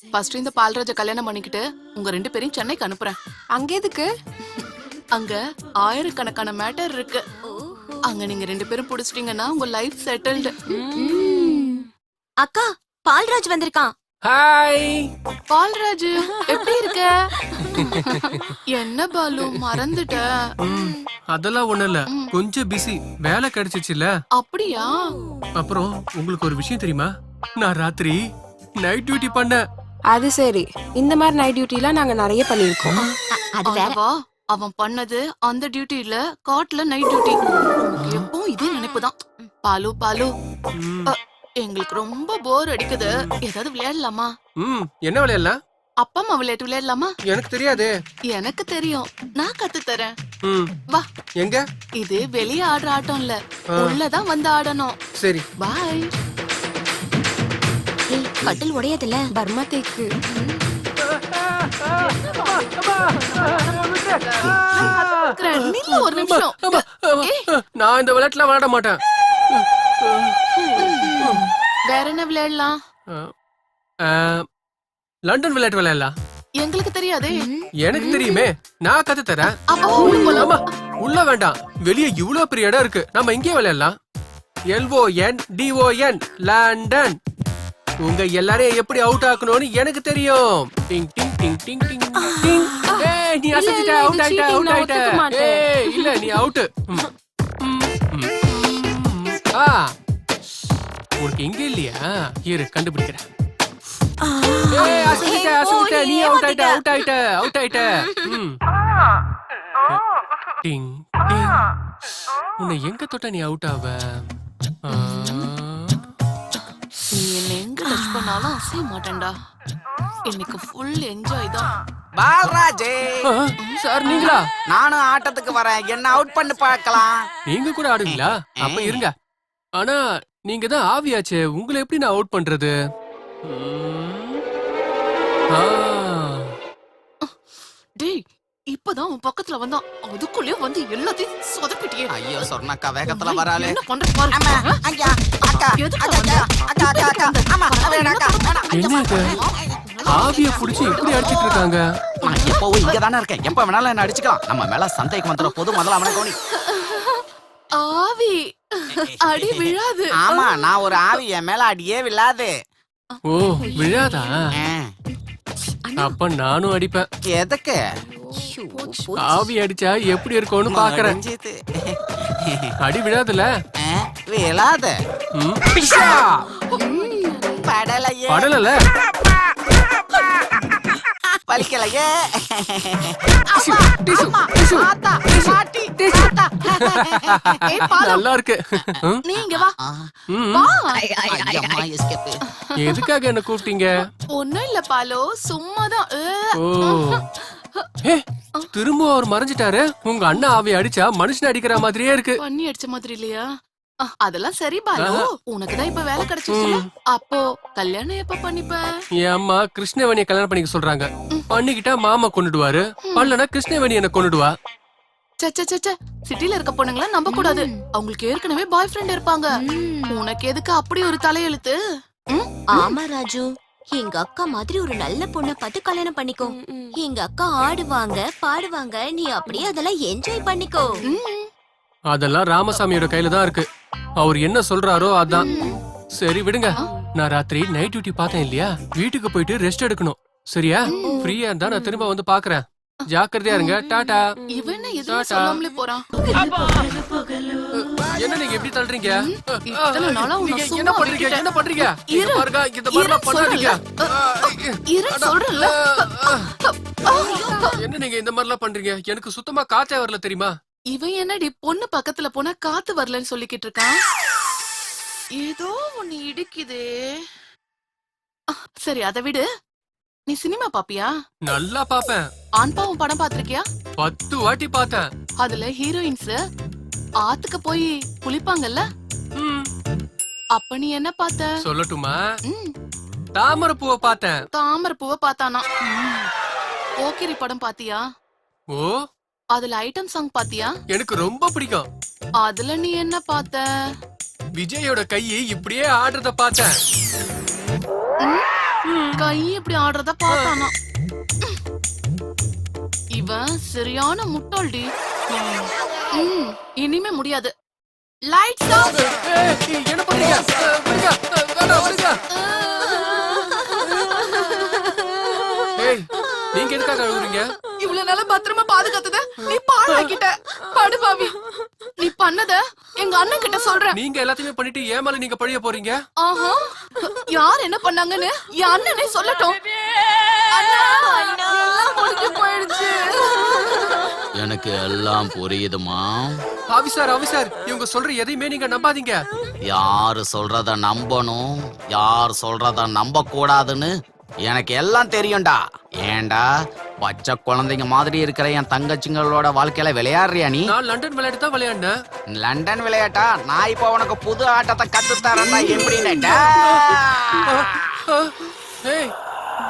First இந்த பால்ராஜ கல்யாணம் பண்ணிக்கிட்டு உங்க 2 பேரையும் சென்னைக்கு அனுப்புறேன். அங்க எதுக்கு? அங்க ஆயிரக்கணக்கான மேட்டர் இருக்கு. அங்க நீங்க 2 பேரும் புடிச்சிட்டீங்கன்னா உங்க லைஃப் செட்டில்டு. அக்கா, பால்ராஜ் வந்திருக்கான். ஹாய். பால்ராஜ் எப்படி இருக்க? என்ன பாலு மறந்துட்ட? அதெல்லாம் ஒண்ணு இல்ல, கொஞ்சம் பிஸி. வேலை கிடைச்சிச்சுல. அப்படியா? அப்புறம் உங்களுக்கு ஒரு விஷயம் தெரியுமா? நான் ராத்திரி நைட் டியூட்டி பண்ணேன். அது சரி. இந்த மாதிரி நைட் டியூட்டிலாம் நாங்க நிறைய பண்ணிருக்கோம். அது வேற. அதுவா? அவன் பண்ணது அந்த டியூட்டி இல்ல, காட்ல நைட் டியூட்டி. உனக்கு எப்பவும் இதே நினைப்புதான். பாலு பாலு, எங்களுக்கு ரொம்ப போர் அடிக்குது. ஏதாவது விளையாடலாமா? என்ன விளையாடலாம்? அப்பா அம்மா விளையாட்டு விளையாடலாமா? எனக்கு தெரியாது. எனக்கு தெரியும், நான் கத்து தரேன். வா. எங்க? இது வெளியே ஆடுற ஆட்டம் இல்ல, உள்ளதான் வந்து ஆடணும். சரி. பாய். ஏய், கட்டில் உடையதுல பர்மா தேக்கு. நில்லு ஒரு நிமிஷம். நான் இந்த விளையாட்டுல விளையாட மாட்டேன். வேற என்ன விளையாடலாம்? லண்டன் விளையாட்டு விளையாடலாம். எங்களுக்கு தெரியாதே. எனக்கு தெரியுமே, நான் கத்து தரேன். அப்போ உள்ள போலாமா? உள்ள வேண்டாம், வெளியே இவ்வளவு பெரிய இடம் இருக்கு, நம்ம இங்கே விளையாடலாம். LONDON London. உங்க எல்லாரையும் எப்படி அவுட் ஆக்கணும்னு எனக்கு தெரியும். டிங் டிங் டிங் டிங் டிங் டிங். ஏய், நீ அசைச்சிட்ட, அவுட் ஆயிட்ட, அவுட் ஆயிட்ட. ஏய், இல்ல நீ அவுட். உனக்கு எங்க இல்லையா? இரு கண்டுபிடிக்கிறேன். ஏய், அசைச்சிட்ட, அசைச்சிட்ட, நீ அவுட் ஆயிட்ட, அவுட் ஆயிட்ட, அவுட் ஆயிட்ட. டிங் டிங். உன்னை எங்க தொட்ட நீ அவுட் ஆவ? நீ என்ன எங்க டச் பண்ணாலும் அசைய மாட்டேன்டா. இன்னைக்கு ஃபுல் என்ஜாய் தான். பால்ராஜே, சார் நீங்களா? நானும் ஆட்டத்துக்கு வரேன், என்ன அவுட் பண்ணி பார்க்கலாம். நீங்க கூட ஆடுவீங்களா? அப்ப இருங்க. ஆனா நீங்க தான் ஆவியாச்சே, உங்களை எப்படி நான் அவுட் பண்றது? டேய், இப்பதான் உன் பக்கத்துல வந்தான், அதுக்குள்ளே வந்து எல்லாத்தையும் சொதப்பிட்டியே. ஐயோ, சொர்ணக்கா வேகத்துல வராளே. என்ன பண்ற பாரு. அம்மா, அங்க, அக்கா, எதுக்கு அக்கா, வந்த? அக்கா, அக்கா, அக்கா, அம்மா, வேணாக்கா, வேணாம். என்ன இது? ஆவிய புடிச்சு இப்படி அடிச்சிட்டு இருக்காங்க. நான் எப்பவும் இங்க தானே இருக்கேன், எப்ப வேணாலும் என்ன அடிச்சுக்கலாம். நம்ம மேல சந்தைக்கு வந்துற போது முதல்ல அவனை கவனி. ஆவி அடி விழாது. ஆமா, நான் ஒரு ஆவி, என் மேல அடியே விழாது. ஓ, விழாதா? ஆ, அப்ப நானும் அடிப்பேன். எதுக்கு? ஆவி அடிச்சா எப்படி இருக்கும்னு பாக்குறேன். முடிஞ்சுது. அடி விழாதுல? ஆ, விழாது. ம், படலையே, படலல. பலிக்கலையே. டிஷ்யூ, டிஷ்யூ, டிஷ்யூ, ஆத்தா, பாட்டி, ஆத்தா. ஏய் பாலு, நல்லா இருக்கு. நீ இங்க வா. ஆ, ம், வா. ஐயம்மா, escape. எதுக்காக என்ன கூப்பிட்டீங்க? ஒண்ணும் இல்ல பாலு, சும்மாதான். ஓ, ஏ, திரும்ப அவர் மறைஞ்சிட்டாரு. உங்க அண்ணா ஆவி அடிச்சா மனுஷன் அடிக்கிற மாதிரியே இருக்கு. பண்ணி அடிச்ச மாதிரி இல்லையா? அதெல்லாம் சரி பாலு, உனக்குதான் இப்ப வேலை கிடைச்சிச்சு. அப்போ கல்யாணம் எப்ப பண்ணிப்ப? என் அம்மா கிருஷ்ணவேணியை கல்யாணம் பண்ணிக்க சொல்றாங்க. பண்ணிக்கிட்டா மாமா கொண்டுடுவாரு, பண்ணலனா கிருஷ்ணவேணி என்ன கொண்டுடுவா. சிட்டில இருக்க பொண்ணுங்கள நம்ப கூடாது. அவங்களுக்கு ஏற்கனவே பாய் ஃப்ரெண்ட் இருப்பாங்க. உனக்கு எதுக்கு அப்படி ஒரு தலையெழுத்து? ஆமா ராஜு, எங்க அக்கா மாதிரி ஒரு நல்ல பொண்ணை பார்த்து கல்யாணம் பண்ணிக்கோ. எங்க அக்கா ஆடுவாங்க, பாடுவாங்க, நீ அப்படியே அதெல்லாம் என்ஜாய் பண்ணிக்கோ. அதெல்லாம் ராமசாமியோட கையில தான் இருக்கு. அவர் என்ன சொல்றாரோ அதான். சரி விடுங்க. நான் ராத்திரி நைட் டியூட்டி பார்த்தேன் இல்லையா, வீட்டுக்கு போயிட்டு ரெஸ்ட் எடுக்கணும். சரியா? ஃப்ரீயா இருந்தா நான் திரும்ப வந்து பாக்குறேன். ஜாக்கிரதையா இருங்க. டாடா. இவன் என்ன எதுவும் சொல்லாமலே போறான்? என்ன நீங்க எப்படி தள்ளுறீங்க? இத்தனை நாளா உன்னை நீங்க சும்மா என்ன பண்றீங்க? விட்டுட்டேன். என்ன பண்றீங்க? இங்க இரு. பாருங்க, இந்த மாதிரிலாம் பண்ணாதீங்க. சொல்றல. என்ன நீங்க இந்த மாதிரிலாம் பண்றீங்க? எனக்கு சுத்தமா காத்தே வரல தெரியுமா? இவன் என்னடி பொண்ணு பக்கத்துல போனா காத்து வரலன்னு சொல்லிக்கிட்டு இருக்கான்? ஏதோ ஒண்ணு இடிக்குதே. சரி, அதை விடு. நீ சினிமா பாப்பியா? நல்லா பாப்பேன். ஆண் பாவம் படம் பாத்திருக்கியா? 10 வாட்டி பார்த்தேன். அதுல ஹீரோயின்ஸ் ஆத்துக்கு போய் குளிப்பாங்கல்ல, ம், அப்ப நீ என்ன பார்த்த? சொல்லட்டுமா? ம், தாமரை பூவை பார்த்தேன். தாமரை பூவை பார்த்தானா? போக்கிரி படம் பாத்தியா? ஓ, அதுல ஐட்டம் சாங் பாத்தியா? எனக்கு ரொம்ப பிடிக்கும். அதுல நீ என்ன பார்த்த? விஜயோட கையை இப்படியே ஆடுறத பார்த்தேன். கை இப்படி ஆடுறத பார்த்தானா. இவன் சரியான முட்டாள்டி. இனிமே முடியாது. Lights off. என்ன பண்றீங்க? விடுங்க. வேணாம், விடுங்க. ஏய், நீங்க எதுக்காக அழுகுறீங்க? இவ்வளவு நாளா பத்திரமா பாதுகாத்தத நீ பாழாக்கிட்ட. படுபாவி. நீ பண்ணத எங்க அண்ணன் கிட்ட சொல்றேன். நீங்க எல்லாத்தையுமே பண்ணிட்டு ஏன் மேல நீங்க பழிய போறீங்க? ஆஹா. யார் என்ன பண்ணாங்கன்னு என் அண்ணனே சொல்லட்டும். அண்ணா, எல்லாம் முடிஞ்சு போயிடுச்சு. எனக்கு எல்லாம் புரியுதுமா. ஆபிசார், இவங்க சொல்ற எதையுமே நீங்க நம்பாதீங்க. யாரு சொல்றத நம்பணும், யார் சொல்றத நம்ப கூடாதுன்னு எனக்கு எல்லாம் தெரியும்டா. ஏண்டா பச்சை குழந்தைங்க மாதிரி இருக்கிற என் தங்கச்சிங்களோட வாழ்க்கையில விளையாடுறியா நீ? நான் லண்டன் விளையாட்டு தான் விளையாடினேன். லண்டன் விளையாட்டா? நான் இப்ப உனக்கு புது ஆட்டத்தை கத்து தரேன்னா எப்படின்னு. ஏய்,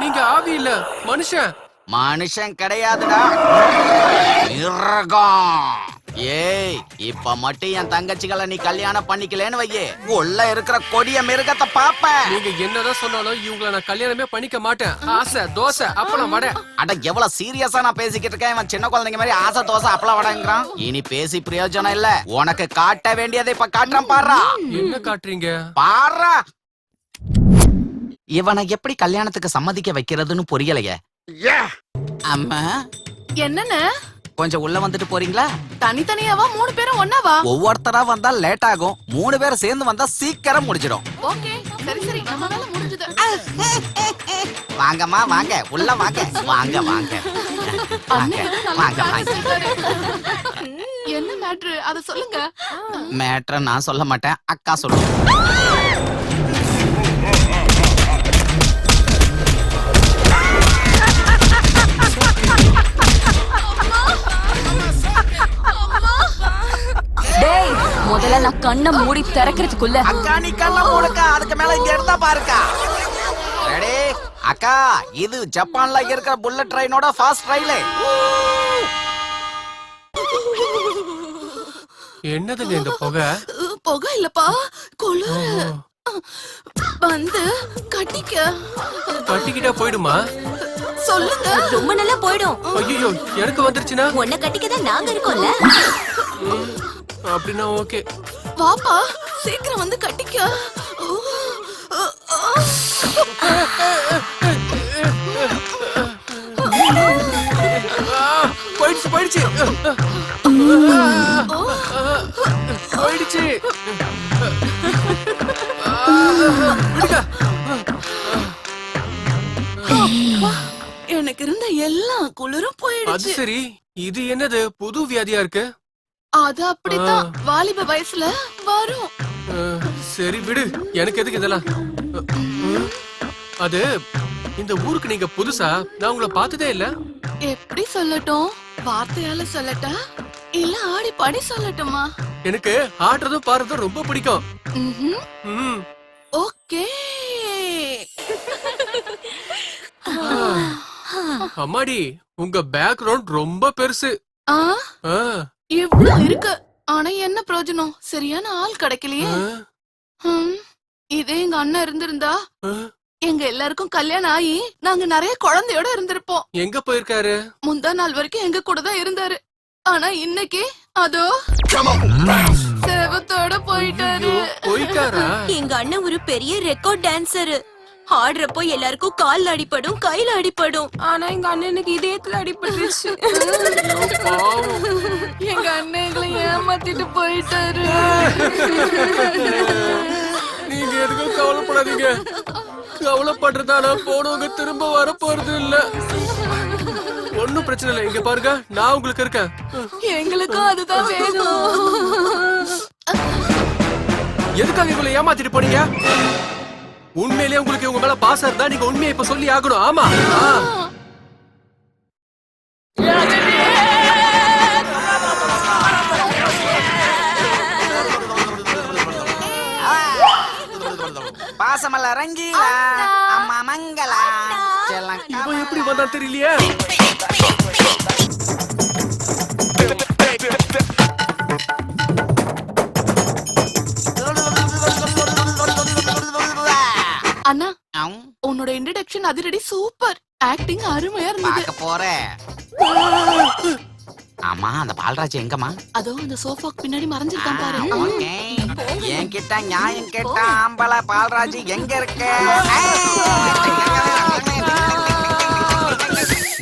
நீங்க ஆவி இல்ல, மனுஷன். மனுஷன் கிடையாதுடா, மிருகம். ஏய், இப்ப மட்டும் என் தங்கச்சிகளை நீ கல்யாணம் பண்ணிக்கலன்னு வையே, உள்ள இருக்கிற கொடிய மிருகத்தை பாப்ப. நீங்க என்னதான் சொன்னாலும் இவங்கள நான் கல்யாணமே பண்ணிக்க மாட்டேன். ஆசை தோசை அப்பளம் வடை. அட எவ்வளவு சீரியஸா நான் பேசிக்கிட்டு இருக்கேன். இவன் சின்ன குழந்தைங்க மாதிரி ஆசை தோசை அப்பளம் வடங்கிறான். இனி பேசி பிரயோஜனம் இல்ல. உனக்கு காட்ட வேண்டியதை இப்ப காட்டுறேன் பாடுறா. என்ன காட்டுறீங்க? பாடுறா. இவனை எப்படி கல்யாணத்துக்கு சம்மதிக்க வைக்கிறதுன்னு புரியலையே. அம்மா, என்னன்னு கொஞ்சம் உள்ள வந்துட்டு போறீங்களா? தனித்தனியாவா 3 பேரும் ஒண்ணாவா? ஒவ்வொருத்தரா வந்தா லேட் ஆகும், 3 பேரும் சேர்ந்து வந்தா சீக்கிரம் முடிஞ்சிடும். ஓகே, சரி நம்ம வேலை முடிஞ்சது. வாங்கம்மா வாங்க, உள்ள வாங்க. வாங்க வாங்க வாங்க வாங்க வாங்க. என்ன மேட்ரு அத சொல்லுங்க. மேட்ரை நான் சொல்ல மாட்டேன், அக்கா சொல்லுங்க. டேய், முதல்ல நான் கண்ணை மூடி திறக்கிறதுக்குள்ள அக்கா நீ கண்ண மூடுக்கா, அதுக்கு மேல இங்க இருந்தா பாருக்கா. ரெடி அக்கா, இது ஜப்பான்ல இருக்கிற புல்லட் ட்ரெயினோட ஃபாஸ்ட் ரயில். என்னதுங்க இந்த புகை? புகை இல்லப்பா, குளிர். வந்து கட்டிக்கிட்டா போயிடுமா? சொல்லுங்க. ரொம்ப நல்லா போயிடும். ஐயோ, எனக்கு வந்துருச்சுன்னா? உன்னை கட்டிக்கதான் நாங்க இருக்கோம்ல. அப்படின்னா ஓகே. வாப்பா, சீக்கிரம் வந்து கட்டிக்க. போயிடுச்சு போயிடுச்சு போயிடுச்சு. விடுங்க. எனக்கு இருந்த எல்லா குளிரும் அது போயிடுச்சு. சரி, இது என்னது புது வியாதியா இருக்கு? அது அப்படித்தான் வாலிப வயசுல வரும். சரி விடு, எனக்கு எதுக்கு இதெல்லாம்? அது இந்த ஊருக்கு நீங்க புதுசா? நான் உங்களை பார்த்ததே இல்ல. எப்படி சொல்லட்டும்? வார்த்தையால சொல்லட்டா இல்ல ஆடி பாடி சொல்லட்டுமா? எனக்கு ஆடுறதும் பாடுறதும் ரொம்ப பிடிக்கும். ம். ஓகே. அம்மாடி, உங்க பேக்ரவுண்ட் ரொம்ப பெருசு. ஆ, ஆ, இவ்ளோ இருக்கு. ஆனா என்ன பிரயோஜனம்? சரியான ஆள் கிடைக்கலையே. ஆ, இதே எங்க அண்ணன் இருந்திருந்தா ஆ. எங்க எல்லாருக்கும் கல்யாணம் ஆகி நாங்க நிறைய குழந்தையோட இருந்திருப்போம். எங்க போயிருக்காரு? முந்தா நாள் வரைக்கும் எங்க கூட தான் இருந்தாரு. ஆனா இன்னைக்கு அதோ சேவத்தோட போயிட்டாரு. போயிட்டாரா? எங்க அண்ணன் ஒரு பெரிய ரெக்கார்ட் டான்சர். ஆடுறப்போ எல்லாருக்கும் கால்ல அடிபடும், கையில அடிபடும். ஆனா எங்க அண்ணனுக்கு இதயத்துல அடிபட்டுருச்சு. பாவம். எங்க அண்ணன் எங்களை ஏமாத்திட்டு போயிட்டாரு. நீங்க எதுக்கும் கவலைப்படாதீங்க. கவலைப்படுறதால போனவங்க திரும்ப வர போறது இல்ல. ஒன்னும் பிரச்சனை இல்லை. இங்க பாருங்க, நான் உங்களுக்கு இருக்கேன். எங்களுக்கும் அதுதான் வேணும். எதுக்காக இவங்களை ஏமாத்திட்டு போனீங்க? உண்மையிலேயே உங்களுக்கு இவங்க மேல பாசம் இருந்தா நீங்க உண்மையை இப்ப சொல்லி ஆகணும். ஆமா. பாசமல்ல ரங்கீலா, அம்மா மங்களா, இவன் எப்படி வந்தா தெரியலையே. அண்ணா, உன்னோட இன்ட்ரோடக்ஷன் அதிரடி சூப்பர். ஆக்டிங் அருமையா இருந்தது. பார்க்க போறேன். ஆமா, அந்த பால்ராஜ் எங்கம்மா? அதோ அந்த சோஃபாக்கு பின்னாடி மறைஞ்சிருக்கான் பாரு. ஓகே. என்கிட்ட நியாயம் கேட்டா ஆம்பளை பால்ராஜ் எங்க இருக்க?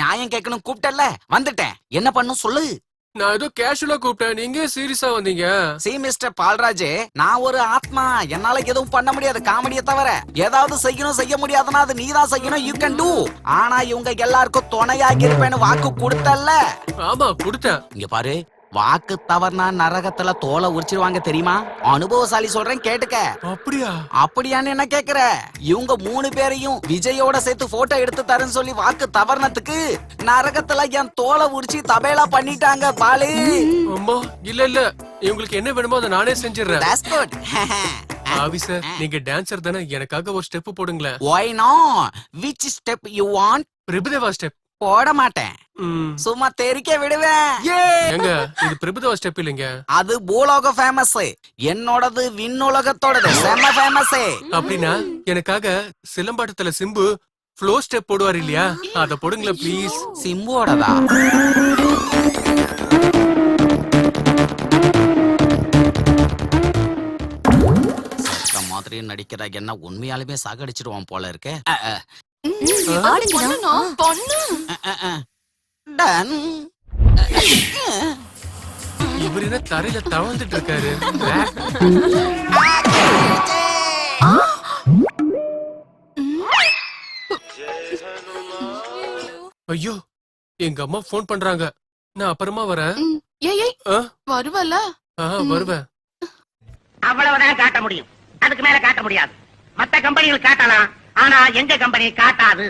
நியாயம் கேட்கணும் கூப்பிட்டல, வந்துட்டேன். என்ன பண்ணும் சொல்லு. நான் ஏதோ கேஷுவலா கூப்பிட்டேன், நீங்க சீரியஸா வந்தீங்க. சி மிஸ்டர் பால்ராஜ், நான் ஒரு ஆத்மா. என்னால எதுவும் பண்ண முடியாது காமெடியை தவிர. ஏதாவது செய்யணும், செய்ய முடியாதுன்னா அது நீதான் செய்யணும். You can do. ஆனா இவங்க எல்லாருக்கும் துணையாகி இருப்பேன்னு வாக்கு கொடுத்தல்ல. ஆமா கொடுத்தேன். இங்க பாரு, வாக்கு தவறுனா நரகத்துல தோலை உரிச்சிருவாங்க தெரியுமா? அனுபவசாலி சொல்றேன் கேட்டுக்க. அப்படியா? அப்படியான்னு என்ன கேக்குற? இவங்க 3 பேரையும் விஜயோட சேர்த்து போட்டோ எடுத்து தரேன்னு சொல்லி வாக்கு தவறுனதுக்கு நரகத்துல என் தோலை உரிச்சு தபேலா பண்ணிட்டாங்க பாலு. அம்மா இல்ல இல்ல, இவங்களுக்கு என்ன வேணுமோ அதை நானே செஞ்சிடறேன். That's good. ஆபீசர், நீங்க டான்சர் தானே, எனக்காக ஒரு ஸ்டெப் போடுங்களேன். Why not? Which step you want? Prabhudeva step. போட மாட்டேன், சும்மா தெரிக்க விடுவேன். எங்க இது பிரபுதேவா ஸ்டெப் இல்லைங்க. அது பூலோக ஃபேமஸ், என்னோடது விண்ணுலகத்தோடது செம ஃபேமஸ். அப்படின்னா எனக்காக சிலம்பாட்டத்துல சிம்பு ஃப்ளோ ஸ்டெப் போடுவார் இல்லையா, அத போடுங்களேன் ப்ளீஸ். சிம்புவோடதா? மாதிரி நடிக்கிற என்ன உண்மையாலுமே சாகடிச்சிடுவான் போல இருக்கு. பண்ணுனா, பண்ணு. Done. இவர் என்ன தரையில தவழ்ந்துட்டு இருக்காரு? ஐயோ, எங்க அம்மா போன் பண்றாங்க, நான் அப்புறமா வரேன். ஏய் வருவல? வருவேன். அவ்வளவுதான் காட்ட முடியும், அதுக்கு மேல காட்ட முடியாது. மத்த கம்பெனிகள் காட்டலாம், ஆனா எங்க கம்பெனி காட்டாது.